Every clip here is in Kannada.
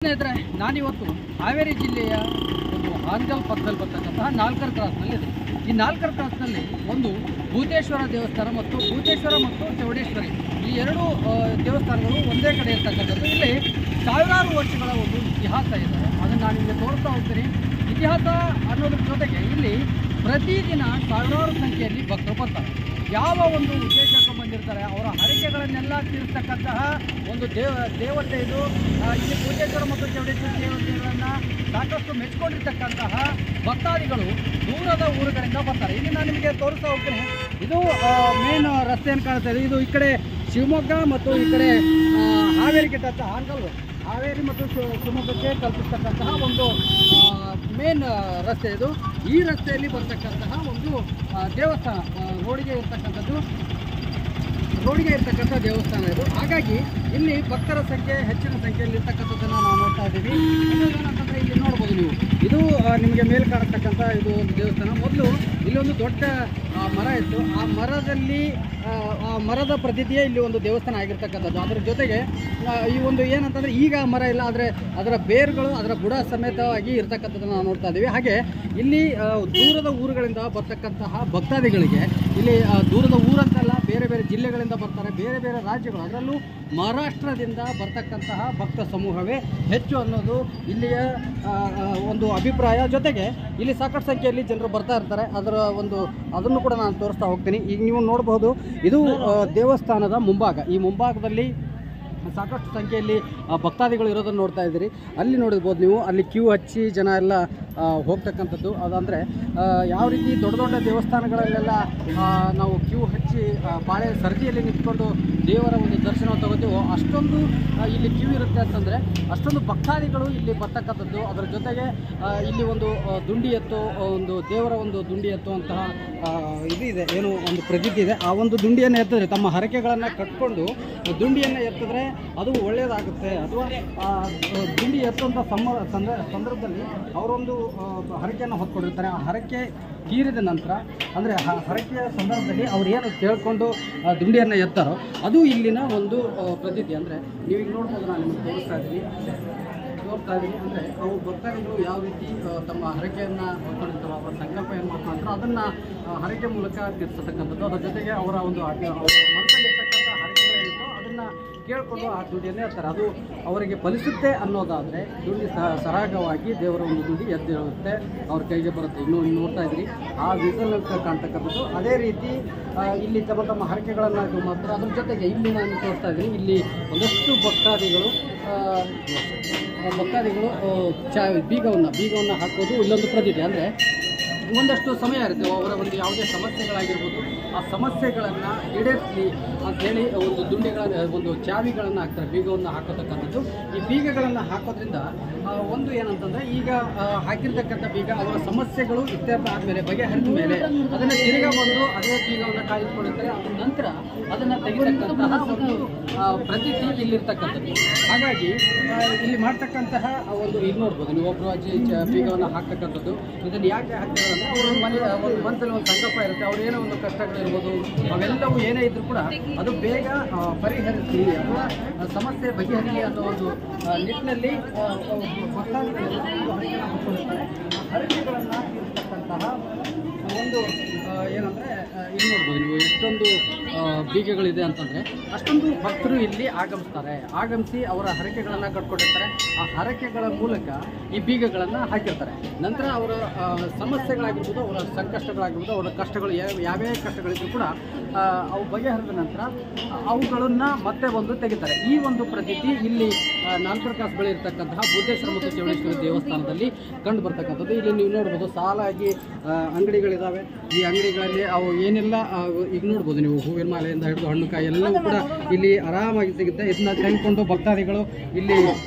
ಸ್ನೇಹಿತರೆ, ನಾನಿವತ್ತು ಹಾವೇರಿ ಜಿಲ್ಲೆಯ ಒಂದು ಹಾನಗಲ್ ಪಕ್ಕದಲ್ಲಿ ಬರ್ತಕ್ಕಂತಹ ನಾಲ್ಕರ ಕ್ರಾಸ್ನಲ್ಲಿದೆ. ಈ ನಾಲ್ಕರ ಕ್ರಾಸ್ನಲ್ಲಿ ಒಂದು ಭೂತೇಶ್ವರ ದೇವಸ್ಥಾನ ಮತ್ತು ಚೌಡೇಶ್ವರಿ ಈ ಎರಡು ದೇವಸ್ಥಾನಗಳು ಒಂದೇ ಕಡೆ ಇರ್ತಕ್ಕಂಥದ್ದು. ಇಲ್ಲಿ ಸಾವಿರಾರು ವರ್ಷಗಳ ಒಂದು ಇತಿಹಾಸ ಇದೆ. ಅದನ್ನು ನಾನು ನಿಮಗೆ ತೋರಿಸ್ತಾ ಹೋಗ್ತೀನಿ. ಇತಿಹಾಸ ಅನ್ನೋದ್ರ ಜೊತೆಗೆ ಇಲ್ಲಿ ಪ್ರತಿದಿನ ಸಾವಿರಾರು ಸಂಖ್ಯೆಯಲ್ಲಿ ಭಕ್ತರು ಬರ್ತಾರೆ. ಯಾವ ಒಂದು ಉದ್ದೇಶಕ್ಕೆ ಬಂದಿರ್ತಾರೆ ಅವರ ಹರಕೆಗಳನ್ನೆಲ್ಲ ತೀರಿಸ್ತಕ್ಕಂತಹ ಒಂದು ದೇವತೆ ಇದು. ಇಲ್ಲಿ ಭೂತೇಶ್ವರ ಮತ್ತು ಚೌಡೇಶ್ವರಿ ದೇವತೆಗಳನ್ನು ಸಾಕಷ್ಟು ಮೆಚ್ಚಿಕೊಂಡಿರ್ತಕ್ಕಂತಹ ಭಕ್ತಾದಿಗಳು ದೂರದ ಊರುಗಳಿಂದ ಬರ್ತಾರೆ. ಇಲ್ಲಿ ನಾನು ನಿಮಗೆ ತೋರಿಸ್ತಾ ಹೋಗ್ತೀನಿ. ಇದು ಮೇನ್ ರಸ್ತೆಯನ್ನು ಕಾಣ್ತಾ ಇದೆ. ಇದು ಈ ಕಡೆ ಶಿವಮೊಗ್ಗ ಮತ್ತು ಈ ಕಡೆ ಹಾವೇರಿಗೆ ಟಚ್ ಹಾವೇರಿ ಮತ್ತು ಶಿವಮೊಗ್ಗಕ್ಕೆ ಕಲ್ಪಿಸ್ತಕ್ಕಂತಹ ಒಂದು ಮೇನ್ ರಸ್ತೆ ಇದು. ಈ ರಸ್ತೆಯಲ್ಲಿ ಬರ್ತಕ್ಕಂತಹ ಒಂದು ದೇವಸ್ಥಾನ ರೋಡಿಗೆ ಇರ್ತಕ್ಕಂಥ ದೇವಸ್ಥಾನ ಇದು. ಹಾಗಾಗಿ ಇಲ್ಲಿ ಭಕ್ತರ ಸಂಖ್ಯೆ ಹೆಚ್ಚಿನ ಸಂಖ್ಯೆಯಲ್ಲಿ ಇರ್ತಕ್ಕಂಥದ್ದನ್ನು ನಾವು ನೋಡ್ತಾ ಇದ್ದೀವಿ. ಏನಂತಂದರೆ ಇಲ್ಲಿ ನೋಡ್ಬೋದು ನೀವು, ಇದು ನಿಮಗೆ ಮೇಲೆ ಕಾಣತಕ್ಕಂಥ ಇದು ಒಂದು ದೇವಸ್ಥಾನ. ಮೊದಲು ಇಲ್ಲೊಂದು ದೊಡ್ಡ ಮರ ಇತ್ತು. ಆ ಮರದ ಪ್ರತಿದಿಯೇ ಇಲ್ಲಿ ಒಂದು ದೇವಸ್ಥಾನ ಆಗಿರ್ತಕ್ಕಂಥದ್ದು. ಅದರ ಜೊತೆಗೆ ಈ ಒಂದು ಏನಂತಂದರೆ ಈಗ ಮರ ಇಲ್ಲ, ಆದರೆ ಅದರ ಬೇರುಗಳು ಅದರ ಬುಡ ಸಮೇತವಾಗಿ ಇರ್ತಕ್ಕಂಥದ್ದನ್ನು ನಾವು ನೋಡ್ತಾ ಇದ್ದೀವಿ. ಹಾಗೆ ಇಲ್ಲಿ ದೂರದ ಊರುಗಳಿಂದ ಬರ್ತಕ್ಕಂತಹ ಭಕ್ತಾದಿಗಳಿಗೆ ಇಲ್ಲಿ ದೂರದ ಊರಂತಲ್ಲ, ಬೇರೆ ಬೇರೆ ಜಿಲ್ಲೆಗಳಿಂದ ಬರ್ತಾರೆ, ಬೇರೆ ಬೇರೆ ರಾಜ್ಯಗಳು, ಅದರಲ್ಲೂ ಮಹಾರಾಷ್ಟ್ರದಿಂದ ಬರ್ತಕ್ಕಂತಹ ಭಕ್ತ ಸಮೂಹವೇ ಹೆಚ್ಚು ಅನ್ನೋದು ಇಲ್ಲಿಯ ಒಂದು ಅಭಿಪ್ರಾಯ. ಜೊತೆಗೆ ಇಲ್ಲಿ ಸಾಕಷ್ಟು ಸಂಖ್ಯೆಯಲ್ಲಿ ಜನರು ಬರ್ತಾ ಇರ್ತಾರೆ. ಅದನ್ನು ಕೂಡ ನಾನು ತೋರಿಸ್ತಾ ಹೋಗ್ತೀನಿ. ಈಗ ನೀವು ನೋಡಬಹುದು, ಇದು ದೇವಸ್ಥಾನದ ಮುಂಭಾಗ. ಈ ಮುಂಭಾಗದಲ್ಲಿ ಸಾಕಷ್ಟು ಸಂಖ್ಯೆಯಲ್ಲಿ ಭಕ್ತಾದಿಗಳು ಇರೋದನ್ನು ನೋಡ್ತಾ ಇದ್ದೀರಿ. ಅಲ್ಲಿ ನೋಡ್ಬೋದು ನೀವು, ಅಲ್ಲಿ ಕ್ಯೂ ಹಚ್ಚಿ ಜನ ಎಲ್ಲ ಹೋಗ್ತಕ್ಕಂಥದ್ದು. ಅದಂದರೆ ಯಾವ ರೀತಿ ದೊಡ್ಡ ದೊಡ್ಡ ದೇವಸ್ಥಾನಗಳಲ್ಲೆಲ್ಲ ನಾವು ಕ್ಯೂ ಹಚ್ಚಿ ಬಾಳೆ ಸರದಿಯಲ್ಲಿ ನಿಂತ್ಕೊಂಡು ದೇವರ ಒಂದು ದರ್ಶನ ತಗೋತೀವೋ ಅಷ್ಟೊಂದು ಇಲ್ಲಿ ಕ್ಯೂ ಇರುತ್ತೆ ಅಂತಂದರೆ ಅಷ್ಟೊಂದು ಭಕ್ತಾದಿಗಳು ಇಲ್ಲಿ ಬರ್ತಕ್ಕಂಥದ್ದು. ಅದರ ಜೊತೆಗೆ ಇಲ್ಲಿ ಒಂದು ದುಂಡಿ ಎತ್ತೋ ಒಂದು ದೇವರ ಒಂದು ದುಂಡಿ ಎತ್ತುವಂತಹ ಇದು ಇದೆ, ಏನು ಒಂದು ಪ್ರಸಿದ್ಧಿ ಇದೆ. ಆ ಒಂದು ದುಂಡಿಯನ್ನು ಎತ್ತಿದ್ರೆ, ತಮ್ಮ ಹರಕೆಗಳನ್ನು ಕಟ್ಕೊಂಡು ದುಂಡಿಯನ್ನು ಎತ್ತಿದ್ರೆ ಅದು ಒಳ್ಳೆಯದಾಗುತ್ತೆ. ಅಥವಾ ದುಂಡಿ ಎತ್ತುವಂಥ ಸಂದರ್ಭದಲ್ಲಿ ಅವರೊಂದು ಹರಕೆಯನ್ನು ಹೊತ್ಕೊಂಡಿರ್ತಾರೆ. ಆ ಹರಕೆ ತೀರಿದ ನಂತರ, ಅಂದರೆ ಹರಕೆಯ ಸಂದರ್ಭದಲ್ಲಿ ಅವ್ರು ಏನು ಕೇಳಿಕೊಂಡು ದುಂಡಿಯನ್ನು ಎತ್ತಾರೋ ಅದು ಇಲ್ಲಿನ ಒಂದು ಪ್ರಸಿದ್ಧಿ. ಅಂದರೆ ನೀವೀಗ ನೋಡ್ಬೋದು, ನಾನು ನಿಮಗೆ ತೋರಿಸ್ತಾ ಇದ್ದೀನಿ. ಅಂದರೆ ಅವು ಭಕ್ತಾದಿಗಳು ಯಾವ ರೀತಿ ತಮ್ಮ ಹರಕೆಯನ್ನು ಹೊತ್ಕೊಂಡಿರ್ತಾರೋ, ಅವರ ಸಂಕಲ್ಪ ಏನು ಮಾಡ್ಕೊಂಡ್ರೆ ಅದನ್ನು ಹರಕೆ ಮೂಲಕ ತೀರಿಸತಕ್ಕಂಥದ್ದು. ಅದರ ಜೊತೆಗೆ ಅವರ ಒಂದು ಮನಸ್ಸಲ್ಲಿರ್ತಕ್ಕಂಥ ಹರಕೆಗಳೇನಿತ್ತೋ ಅದನ್ನು ಕೇಳಿಕೊಂಡು ಆ ದುಡ್ಡಿಯನ್ನೇ ಇರ್ತಾರೆ. ಅದು ಅವರಿಗೆ ಫಲಿಸುತ್ತೆ ಅನ್ನೋದಾದರೆ ದುಡ್ಡಿ ಸರಾಗವಾಗಿ ದೇವರ ಒಂದು ದುಡ್ಡಿ ಎದ್ದೇಳುತ್ತೆ, ಅವ್ರ ಕೈಗೆ ಬರುತ್ತೆ. ಇನ್ನೂ ನೋಡ್ತಾ ಇದ್ರಿ ಆ ವಿಸಲ್ ಕಾಣ್ತಕ್ಕಂಥದ್ದು. ಅದೇ ರೀತಿ ಇಲ್ಲಿ ತಮ್ಮ ಹರಕೆಗಳನ್ನು ಇದು ಮಾಡ್ತಾರೆ. ಅದ್ರ ಜೊತೆಗೆ ಇಲ್ಲಿ ನಾನು ತೋರಿಸ್ತಾ ಇದ್ದೀನಿ, ಇಲ್ಲಿ ಒಂದಷ್ಟು ಭಕ್ತಾದಿಗಳು ಬೀಗವನ್ನು ಹಾಕೋದು ಇಲ್ಲೊಂದು ಪ್ರತಿದೆ. ಅಂದರೆ ಒಂದಷ್ಟು ಸಮಯ ಇರುತ್ತೆ, ಅವರ ಒಂದು ಯಾವುದೇ ಸಮಸ್ಯೆಗಳಾಗಿರ್ಬೋದು, ಆ ಸಮಸ್ಯೆಗಳನ್ನು ಈಡೇರಿಸಲಿ ಅಂಥೇಳಿ ಒಂದು ಒಂದು ಚಾವಿಗಳನ್ನು ಹಾಕ್ತಾರೆ, ಬೀಗವನ್ನು ಹಾಕೋತಕ್ಕಂಥದ್ದು. ಈ ಬೀಗಗಳನ್ನು ಹಾಕೋದ್ರಿಂದ ಒಂದು ಏನಂತಂದರೆ, ಈಗ ಹಾಕಿರ್ತಕ್ಕಂಥ ಬೀಗ ಅವರ ಸಮಸ್ಯೆಗಳು ಇತ್ಯರ್ಥ ಆದಮೇಲೆ, ಬಗೆಹರಿದ ಮೇಲೆ ಅದನ್ನು ತಿರುಗಾ ಬಂದು ಅದೇ ಬೀಗವನ್ನು ಕಾಯಿಸ್ಕೊಂಡಿರ್ತಾರೆ. ಅದ ನಂತರ ಅದನ್ನು ತೆಗಿತಕ್ಕಂತಹ ಒಂದು ಪ್ರತೀತಿ ಇಲ್ಲಿರ್ತಕ್ಕಂಥದ್ದು. ಹಾಗಾಗಿ ಇಲ್ಲಿ ಮಾಡ್ತಕ್ಕಂತಹ ಒಂದು ಇದು ನೋಡ್ಬೋದು ನೀವು, ಒಬ್ಬರು ಅಜ್ಜಿ ಬೀಗವನ್ನು ಹಾಕ್ತಕ್ಕಂಥದ್ದು. ಇದನ್ನು ಯಾಕೆ ಹಾಕ್ತಾರೆ ಅಂದರೆ, ಅವರು ಒಂದು ಮನಸ್ಸಲ್ಲಿ ಒಂದು ಸಂಕಲ್ಪ ಇರುತ್ತೆ, ಅವ್ರು ಏನೋ ಒಂದು ಕಷ್ಟಗಳಿರ್ಬೋದು, ಅವೆಲ್ಲವೂ ಏನೇ ಇದ್ರೂ ಕೂಡ ಅದು ಬೇಗ ಪರಿಹರಿಸಿ ಅಥವಾ ಸಮಸ್ಯೆ ಬಗೆಹರಿಲಿ ಅನ್ನೋ ಒಂದು ನಿಟ್ಟಿನಲ್ಲಿ ಹರಕೆಗಳನ್ನು ತೀರಿಸ್ತಕ್ಕಂತಹ ಒಂದು ಏನಂದರೆ, ಇಲ್ಲಿ ನೋಡ್ಬೋದು ನೀವು ಎಷ್ಟೊಂದು ಬೀಗಗಳಿದೆ ಅಂತಂದರೆ ಅಷ್ಟೊಂದು ಭಕ್ತರು ಇಲ್ಲಿ ಆಗಮಿಸಿ ಅವರ ಹರಕೆಗಳನ್ನು ಕಟ್ಕೊಂಡಿರ್ತಾರೆ. ಆ ಹರಕೆಗಳ ಮೂಲಕ ಈ ಬೀಗಗಳನ್ನು ಹಾಕಿರ್ತಾರೆ. ನಂತರ ಅವರ ಸಮಸ್ಯೆಗಳಾಗಿರ್ಬೋದು, ಅವರ ಸಂಕಷ್ಟಗಳಾಗಿರ್ಬೋದು, ಅವರ ಕಷ್ಟಗಳು ಯಾವ್ಯಾವ ಕಷ್ಟಗಳಿದ್ರೂ ಕೂಡ ಅವು ಬಗೆಹರಿದ ನಂತರ ಅವುಗಳನ್ನು ಮತ್ತೆ ಒಂದು ತೆಗಿತಾರೆ. ಈ ಒಂದು ಪ್ರತೀತಿ ಇಲ್ಲಿ ನಾಲ್ಕರ ಕ್ರಾಸ್ ಬಳಿ ಇರ್ತಕ್ಕಂತಹ ಭೂತೇಶ್ವರ ಮತ್ತು ಚೌಡೇಶ್ವರಿ ದೇವಸ್ಥಾನದಲ್ಲಿ ಕಂಡು ಬರ್ತಕ್ಕಂಥದ್ದು. ಇಲ್ಲಿ ನೀವು ನೋಡ್ಬೋದು, ಸಾಲಾಗಿ ಅಂಗಡಿಗಳಿದ್ದಾವೆ. ಈ ಅಂಗಡಿಗಳಲ್ಲಿ ಅವು ಏನೆಲ್ಲ ಈಗ ನೋಡ್ಬೋದು ನೀವು, ಹೂವಿನ ಮಾಲೆಯಿಂದ ಹಿಡಿದು ಹಣ್ಣು ಕಾಯಿ ಎಲ್ಲವೂ ಕೂಡ ಇಲ್ಲಿ ಆರಾಮಾಗಿ ಸಿಗುತ್ತೆ. ಇದನ್ನ ತೆಗೆದುಕೊಂಡು ಭಕ್ತಾದಿಗಳು ಇಲ್ಲಿ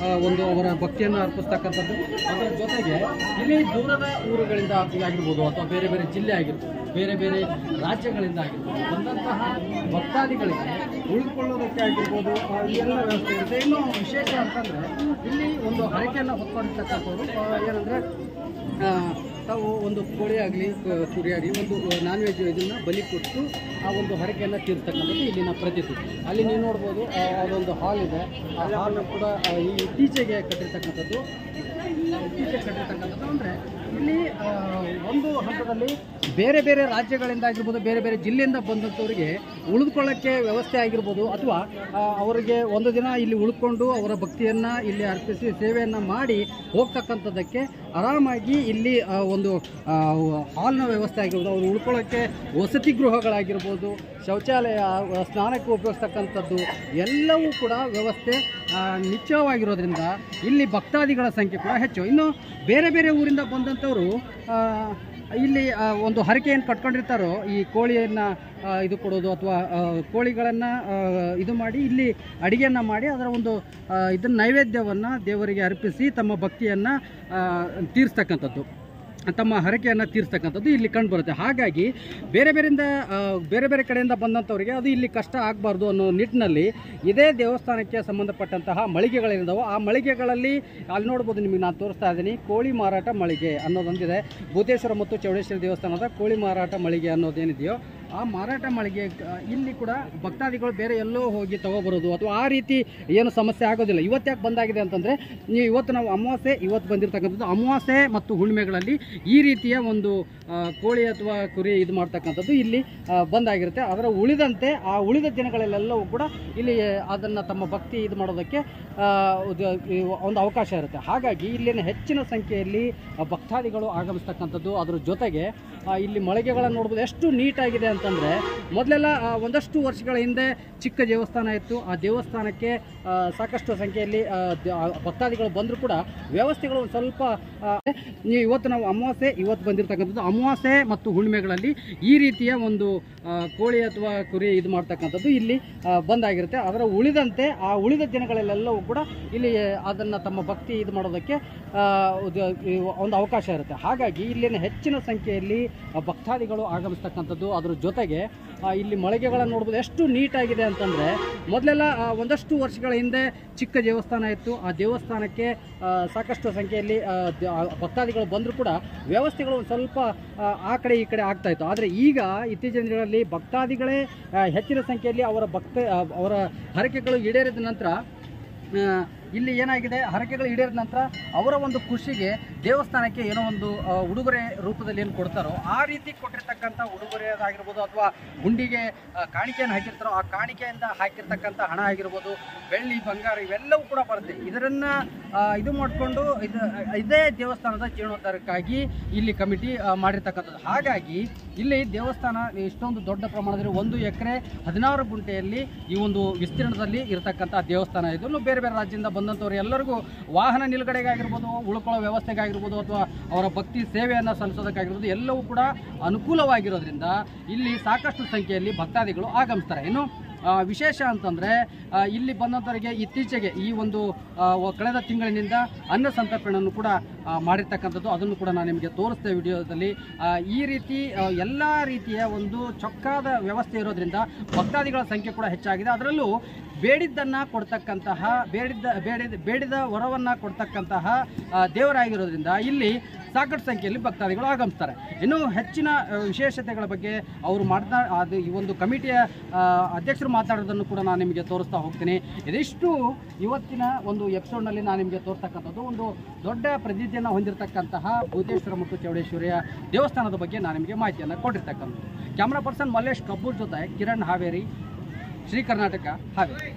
ಒಂದು ಅವರ ಭಕ್ತಿಯನ್ನು ಅರ್ಪಿಸ್ತಕ್ಕಂಥದ್ದು. ಅದರ ಜೊತೆಗೆ ಇಲ್ಲಿ ದೂರದ ಊರುಗಳಿಂದ ಆಗಿರ್ಬೋದು, ಅಥವಾ ಬೇರೆ ಬೇರೆ ಜಿಲ್ಲೆ ಆಗಿರ್ಬೋದು, ಬೇರೆ ಬೇರೆ ರಾಜ್ಯಗಳಿಂದ ಆಗಿರ್ಬೋದು ಬಂದಂತಹ ಭಕ್ತಾದಿಗಳಿಗೆ ಉಳಿದುಕೊಳ್ಳೋದಕ್ಕೆ ಆಗಿರ್ಬೋದು ಈ ಎಲ್ಲ ವ್ಯವಸ್ಥೆ ಇರುತ್ತೆ. ಇನ್ನೂ ವಿಶೇಷ ಅಂತಂದರೆ, ಇಲ್ಲಿ ಒಂದು ಹರಕೆಯನ್ನು ಹೊತ್ಕೊಂಡಿರ್ತಕ್ಕಂಥವ್ರು ಏನಂದರೆ ತಾವು ಒಂದು ಕೋಳಿ ಆಗಲಿ ಕುರಿ ಆಗಲಿ ಒಂದು ನಾನ್ ವೆಜ್ ಇದನ್ನು ಬಲಿ ಕೊಟ್ಟು ಆ ಒಂದು ಹರಕೆಯನ್ನು ತೀರಿಸ್ತಕ್ಕಂಥದ್ದು ಇಲ್ಲಿನ ಪ್ರತೀತಿ. ಅಲ್ಲಿ ನೀವು ನೋಡ್ಬೋದು ಅದೊಂದು ಹಾಲ್ ಇದೆ. ಆ ಹಾಲ್ನ ಕೂಡ ಇತ್ತೀಚೆಗೆ ಕಟ್ಟಿರ್ತಕ್ಕಂಥದ್ದು ಅಂದರೆ ಇಲ್ಲಿ ಒಂದು ಹಂತದಲ್ಲಿ ಬೇರೆ ಬೇರೆ ರಾಜ್ಯಗಳಿಂದ ಆಗಿರ್ಬೋದು, ಬೇರೆ ಬೇರೆ ಜಿಲ್ಲೆಯಿಂದ ಬಂದಂಥವರಿಗೆ ಉಳಿದುಕೊಳ್ಳೋಕ್ಕೆ ವ್ಯವಸ್ಥೆ ಆಗಿರ್ಬೋದು, ಅಥವಾ ಅವರಿಗೆ ಒಂದು ದಿನ ಇಲ್ಲಿ ಉಳ್ಕೊಂಡು ಅವರ ಭಕ್ತಿಯನ್ನು ಇಲ್ಲಿ ಅರ್ಪಿಸಿ ಸೇವೆಯನ್ನು ಮಾಡಿ ಹೋಗ್ತಕ್ಕಂಥದ್ದಕ್ಕೆ ಆರಾಮಾಗಿ ಇಲ್ಲಿ ಒಂದು ಹಾಲ್ನ ವ್ಯವಸ್ಥೆ ಆಗಿರ್ಬೋದು, ಅವರು ಉಳ್ಕೊಳ್ಳೋಕ್ಕೆ ವಸತಿ ಗೃಹಗಳಾಗಿರ್ಬೋದು, ಶೌಚಾಲಯ, ಸ್ನಾನಕ್ಕೆ ಉಪಯೋಗಿಸ್ತಕ್ಕಂಥದ್ದು ಎಲ್ಲವೂ ಕೂಡ ವ್ಯವಸ್ಥೆ ನಿಶ್ಚಯವಾಗಿರೋದ್ರಿಂದ ಇಲ್ಲಿ ಭಕ್ತಾದಿಗಳ ಸಂಖ್ಯೆ ಕೂಡ ಹೆಚ್ಚು. ಇನ್ನು ಬೇರೆ ಬೇರೆ ಊರಿಂದ ಬಂದಂಥವರು ಇಲ್ಲಿ ಒಂದು ಹರಕೆಯನ್ನು ಕಟ್ಕೊಂಡಿರ್ತಾರೋ ಈ ಕೋಳಿಯನ್ನು ಇದು ಕೊಡೋದು ಅಥವಾ ಕೋಳಿಗಳನ್ನು ಇದು ಮಾಡಿ ಇಲ್ಲಿ ಅಡುಗೆಯನ್ನು ಮಾಡಿ ಅದರ ಒಂದು ಇದನ್ನು ನೈವೇದ್ಯವನ್ನು ದೇವರಿಗೆ ಅರ್ಪಿಸಿ ತಮ್ಮ ಭಕ್ತಿಯನ್ನು ತೀರಿಸ್ತಕ್ಕಂಥದ್ದು, ತಮ್ಮ ಹರಕೆಯನ್ನು ತೀರಿಸ್ತಕ್ಕಂಥದ್ದು ಇಲ್ಲಿ ಕಂಡುಬರುತ್ತೆ. ಹಾಗಾಗಿ ಬೇರೆ ಬೇರೆ ಕಡೆಯಿಂದ ಬಂದಂಥವರಿಗೆ ಅದು ಇಲ್ಲಿ ಕಷ್ಟ ಆಗಬಾರ್ದು ಅನ್ನೋ ನಿಟ್ಟಿನಲ್ಲಿ ಇದೇ ದೇವಸ್ಥಾನಕ್ಕೆ ಸಂಬಂಧಪಟ್ಟಂತಹ ಮಳಿಗೆಗಳಿದ್ದಾವೆ. ಆ ಮಳಿಗೆಗಳಲ್ಲಿ ಅಲ್ಲಿ ನೋಡ್ಬೋದು, ನಿಮಗೆ ನಾನು ತೋರಿಸ್ತಾ ಇದ್ದೀನಿ, ಕೋಳಿ ಮಾರಾಟ ಮಳಿಗೆ ಅನ್ನೋದೊಂದಿದೆ. ಭೂತೇಶ್ವರ ಮತ್ತು ಚೌಡೇಶ್ವರಿ ದೇವಸ್ಥಾನದ ಕೋಳಿ ಮಾರಾಟ ಮಳಿಗೆ ಅನ್ನೋದೇನಿದೆಯೋ ಆ ಮಾರಾಟ ಮಳಿಗೆ ಇಲ್ಲಿ ಕೂಡ ಭಕ್ತಾದಿಗಳು ಬೇರೆ ಎಲ್ಲೋ ಹೋಗಿ ತಗೋಬರೋದು ಅಥವಾ ಆ ರೀತಿ ಏನು ಸಮಸ್ಯೆ ಆಗೋದಿಲ್ಲ. ಇವತ್ತು ಯಾಕೆ ಬಂದಾಗಿದೆ ಅಂತಂದರೆ, ನೀವು ಇವತ್ತು ನಾವು ಅಮಾವಾಸ್ಯೆ ಇವತ್ತು ಬಂದಿರತಕ್ಕಂಥದ್ದು, ಅಮಾವಾಸ್ಯೆ ಮತ್ತು ಹುಣ್ಣಿಮೆಗಳಲ್ಲಿ ಈ ರೀತಿಯ ಒಂದು ಕೋಳಿ ಅಥವಾ ಕುರಿ ಇದು ಮಾಡ್ತಕ್ಕಂಥದ್ದು ಇಲ್ಲಿ ಬಂದಾಗಿರುತ್ತೆ. ಅದರ ಉಳಿದಂತೆ ಆ ಉಳಿದ ದಿನಗಳಲ್ಲೆಲ್ಲವೂ ಕೂಡ ಇಲ್ಲಿ ಅದನ್ನು ತಮ್ಮ ಭಕ್ತಿ ಇದು ಮಾಡೋದಕ್ಕೆ ಒಂದು ಅವಕಾಶ ಇರುತ್ತೆ. ಹಾಗಾಗಿ ಇಲ್ಲಿನ ಹೆಚ್ಚಿನ ಸಂಖ್ಯೆಯಲ್ಲಿ ಭಕ್ತಾದಿಗಳು ಆಗಮಿಸ್ತಕ್ಕಂಥದ್ದು. ಅದರ ಜೊತೆಗೆ ಇಲ್ಲಿ ಮಳಿಗೆಗಳನ್ನು ನೋಡ್ಬೋದು ಎಷ್ಟು ನೀಟಾಗಿದೆ ಅಂತಂದರೆ, ಮೊದಲೆಲ್ಲ ಒಂದಷ್ಟು ವರ್ಷಗಳ ಹಿಂದೆ ಚಿಕ್ಕ ದೇವಸ್ಥಾನ ಇತ್ತು. ಆ ದೇವಸ್ಥಾನಕ್ಕೆ ಸಾಕಷ್ಟು ಸಂಖ್ಯೆಯಲ್ಲಿ ಭಕ್ತಾದಿಗಳು ಬಂದರೂ ಕೂಡ ವ್ಯವಸ್ಥೆಗಳು ಒಂದು ಸ್ವಲ್ಪ ಇವತ್ತು ನಾವು ಅಮಾವಾಸ್ಯೆ ಇವತ್ತು ಬಂದಿರತಕ್ಕಂಥದ್ದು, ಅಮಾವಾಸ್ಯೆ ಮತ್ತು ಹುಣ್ಣಿಮೆಗಳಲ್ಲಿ ಈ ರೀತಿಯ ಒಂದು ಕೋಳಿ ಅಥವಾ ಕುರಿ ಇದು ಮಾಡ್ತಕ್ಕಂಥದ್ದು ಇಲ್ಲಿ ಬಂದಾಗಿರುತ್ತೆ. ಅದರ ಉಳಿದಂತೆ ಆ ಉಳಿದ ದಿನಗಳಲ್ಲೆಲ್ಲವೂ ಕೂಡ ಇಲ್ಲಿ ಅದನ್ನು ತಮ್ಮ ಭಕ್ತಿ ಇದು ಮಾಡೋದಕ್ಕೆ ಒಂದು ಅವಕಾಶ ಇರುತ್ತೆ. ಹಾಗಾಗಿ ಇಲ್ಲಿನ ಹೆಚ್ಚಿನ ಸಂಖ್ಯೆಯಲ್ಲಿ ಭಕ್ತಾದಿಗಳು ಆಗಮಿಸ್ತಕ್ಕಂಥದ್ದು. ಅದರ ಜೊತೆಗೆ ಇಲ್ಲಿ ಮಳಿಗೆಗಳನ್ನು ನೋಡ್ಬೋದು ಎಷ್ಟು ನೀಟಾಗಿದೆ ಅಂತಂದರೆ, ಮೊದಲೆಲ್ಲ ಒಂದಷ್ಟು ವರ್ಷಗಳ ಹಿಂದೆ ಚಿಕ್ಕ ದೇವಸ್ಥಾನ ಇತ್ತು. ಆ ದೇವಸ್ಥಾನಕ್ಕೆ ಸಾಕಷ್ಟು ಸಂಖ್ಯೆಯಲ್ಲಿ ಭಕ್ತಾದಿಗಳು ಬಂದರೂ ಕೂಡ ವ್ಯವಸ್ಥೆಗಳು ಒಂದು ಸ್ವಲ್ಪ ಆ ಕಡೆ ಈ ಕಡೆ ಆಗ್ತಾಯಿತ್ತು. ಆದರೆ ಈಗ ಇತ್ತೀಚಿನ ದಿನಗಳಲ್ಲಿ ಭಕ್ತಾದಿಗಳೇ ಹೆಚ್ಚಿನ ಸಂಖ್ಯೆಯಲ್ಲಿ ಅವರ ಹರಕೆಗಳು ಈಡೇರಿದ ನಂತರ ಇಲ್ಲಿ ಏನಾಗಿದೆ, ಹರಕೆಗಳು ಈಡೇರಿದ ನಂತರ ಅವರ ಒಂದು ಖುಷಿಗೆ ದೇವಸ್ಥಾನಕ್ಕೆ ಏನೋ ಒಂದು ಉಡುಗೊರೆ ರೂಪದಲ್ಲಿ ಏನು ಕೊಡ್ತಾರೋ ಆ ರೀತಿ ಕೊಟ್ಟಿರ್ತಕ್ಕಂಥ ಉಡುಗೊರೆಯಾಗಿರ್ಬೋದು ಅಥವಾ ಹುಂಡಿಗೆ ಕಾಣಿಕೆಯನ್ನು ಹಾಕಿರ್ತಾರೋ ಆ ಕಾಣಿಕೆಯಿಂದ ಹಾಕಿರ್ತಕ್ಕಂಥ ಹಣ ಆಗಿರ್ಬೋದು, ಬೆಳ್ಳಿ ಬಂಗಾರ ಇವೆಲ್ಲವೂ ಕೂಡ ಬರುತ್ತೆ. ಇದನ್ನು ಇದು ಮಾಡಿಕೊಂಡು ಇದೇ ದೇವಸ್ಥಾನದ ಜೀರ್ಣೋದ್ಧಾರಕ್ಕಾಗಿ ಇಲ್ಲಿ ಕಮಿಟಿ ಮಾಡಿರ್ತಕ್ಕಂಥದ್ದು. ಹಾಗಾಗಿ ಇಲ್ಲಿ ದೇವಸ್ಥಾನ ಇಷ್ಟೊಂದು ದೊಡ್ಡ ಪ್ರಮಾಣದಲ್ಲಿ 1 ಎಕರೆ 16 ಗುಂಟೆಯಲ್ಲಿ ಈ ಒಂದು ವಿಸ್ತೀರ್ಣದಲ್ಲಿ ಇರತಕ್ಕಂಥ ದೇವಸ್ಥಾನ ಇದು. ಬೇರೆ ಬೇರೆ ರಾಜ್ಯದಿಂದ ಬಂದಂಥವ್ರು ಎಲ್ಲರಿಗೂ ವಾಹನ ನಿಲುಗಡೆಗಾಗಿರ್ಬೋದು, ಉಳ್ಕೊಳ್ಳೋ ವ್ಯವಸ್ಥೆಗಾಗಿರ್ಬೋದು ಅಥವಾ ಅವರ ಭಕ್ತಿ ಸೇವೆಯನ್ನು ಸಲ್ಲಿಸೋದಕ್ಕಾಗಿರ್ಬೋದು ಎಲ್ಲವೂ ಕೂಡ ಅನುಕೂಲವಾಗಿರೋದ್ರಿಂದ ಇಲ್ಲಿ ಸಾಕಷ್ಟು ಸಂಖ್ಯೆಯಲ್ಲಿ ಭಕ್ತಾದಿಗಳು ಆಗಮಿಸ್ತಾರೆ. ಇನ್ನು ವಿಶೇಷ ಅಂತಂದರೆ ಇಲ್ಲಿ ಬಂದಂಥವರಿಗೆ ಇತ್ತೀಚೆಗೆ ಈ ಒಂದು ಕಳೆದ ತಿಂಗಳಿನಿಂದ ಅನ್ನ ಸಂತರ್ಪಣೆಯನ್ನು ಕೂಡ ಮಾಡಿರ್ತಕ್ಕಂಥದ್ದು. ಅದನ್ನು ಕೂಡ ನಾನು ನಿಮಗೆ ತೋರಿಸ್ತೇವೆ ವಿಡಿಯೋದಲ್ಲಿ. ಈ ರೀತಿ ಎಲ್ಲ ರೀತಿಯ ಒಂದು ಚೊಕ್ಕಾದ ವ್ಯವಸ್ಥೆ ಇರೋದ್ರಿಂದ ಭಕ್ತಾದಿಗಳ ಸಂಖ್ಯೆ ಕೂಡ ಹೆಚ್ಚಾಗಿದೆ. ಅದರಲ್ಲೂ ಬೇಡಿದ್ದನ್ನು ಕೊಡ್ತಕ್ಕಂತಹ ಬೇಡಿದ ವರವನ್ನು ಕೊಡ್ತಕ್ಕಂತಹ ದೇವರಾಗಿರೋದ್ರಿಂದ ಇಲ್ಲಿ ಸಾಕಷ್ಟು ಸಂಖ್ಯೆಯಲ್ಲಿ ಭಕ್ತಾದಿಗಳು ಆಗಮಿಸ್ತಾರೆ. ಇನ್ನೂ ಹೆಚ್ಚಿನ ವಿಶೇಷತೆಗಳ ಬಗ್ಗೆ ಅವರು ಈ ಒಂದು ಕಮಿಟಿಯ ಅಧ್ಯಕ್ಷರು ಮಾತಾಡೋದನ್ನು ಕೂಡ ನಾನು ನಿಮಗೆ ತೋರಿಸ್ತಾ ಹೋಗ್ತೀನಿ. ಇದಿಷ್ಟು ಇವತ್ತಿನ ಒಂದು ಎಪಿಸೋಡ್ನಲ್ಲಿ ನಾನು ನಿಮಗೆ ತೋರಿಸ್ತಕ್ಕಂಥದ್ದು ಒಂದು ದೊಡ್ಡ ಪ್ರಸಿದ್ಧಿಯನ್ನು ಹೊಂದಿರತಕ್ಕಂತಹ ಭೂತೇಶ್ವರ ಮತ್ತು ಚೌಡೇಶ್ವರಿಯ ದೇವಸ್ಥಾನದ ಬಗ್ಗೆ ನಾನು ನಿಮಗೆ ಮಾಹಿತಿಯನ್ನು ಕೊಟ್ಟಿರ್ತಕ್ಕಂಥದ್ದು. ಕ್ಯಾಮ್ರಾ ಪರ್ಸನ್ ಮಲ್ಲೇಶ್ ಕಬ್ಬೂರ್ ಜೊತೆ ಕಿರಣ್ ಹಾವೇರಿ, ಶ್ರೀ ಕರ್ನಾಟಕ ಹಾವೇರಿ.